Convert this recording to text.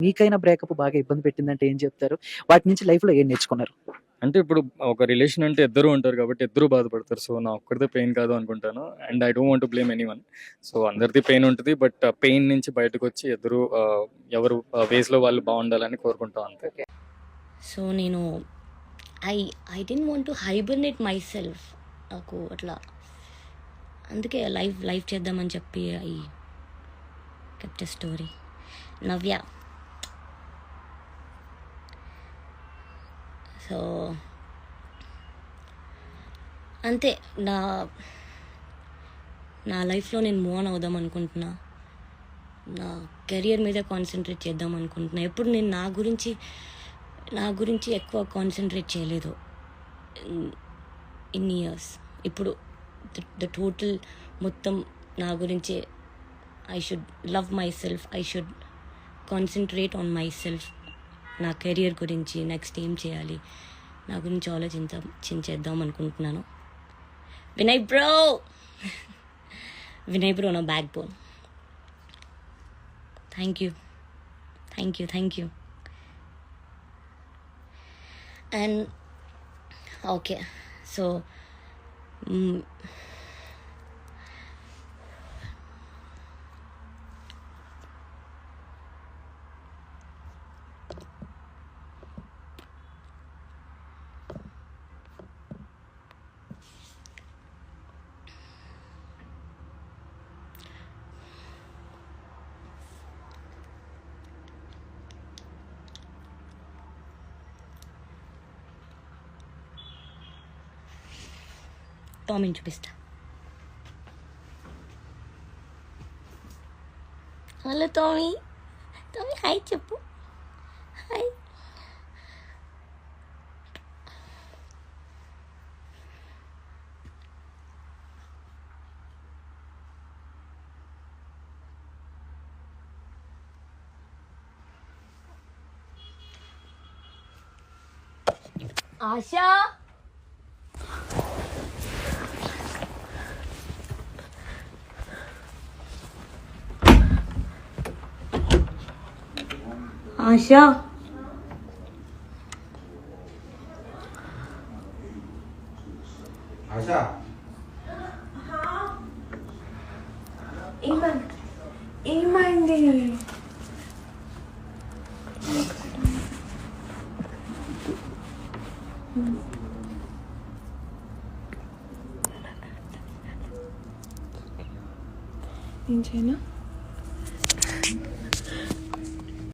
మీకైనా బ్రేకప్ బాగా ఇబ్బంది పెట్టిందంటే ఏం చెప్తారు? వాటి నుంచి లైఫ్‌లో ఏం నేర్చుకున్నారు? అంటే ఇప్పుడు ఒక రిలేషన్ అంటే ఇద్దరు ఉంటారు కాబట్టి ఇద్దరు బాధపడతారు. సో నా ఒక్కడిదే పెయిన్ కాదు అనుకుంటాను. And I don't want to blame anyone. So అందరిది పెయిన్ ఉంటుంది. బట్ పెయిన్ నుంచి బయటకు వచ్చి ఇద్దరు ఎవరు వేస్‌లో వాళ్ళు బాగుండాలని కోరుకుంటాం అంతే. సో నేను I I don't want to hibernate my self. నాకు అట్లా అందుకే లైవ్ చేద్దామని చెప్పి I kept a story. Navya. So అంతే నా లైఫ్లో నేను మూవ్ ఆన్ అవుదాం అనుకుంటున్నా. నా కెరియర్ మీద కాన్సన్ట్రేట్ చేద్దాం అనుకుంటున్నా. ఎప్పుడు నేను నా గురించి ఎక్కువ కాన్సన్ట్రేట్ చేయలేదు ఇన్ ఇయర్స్. ఇప్పుడు ద టోటల్ మొత్తం నా గురించి I should love myself. I should concentrate on myself. నా కెరియర్ గురించి నెక్స్ట్ ఏం చేయాలి నా గురించి ఆలోచించేద్దాం అనుకుంటున్నాను. వినయ్ బ్రో నా backbone. Thank you. And okay, so టామీని చూపిస్తా. హలో టామీ హాయ్ చెప్పు. హాయ్. ఆశా ఆశా ఆశా ఏమైంది? ఏం చేయనా?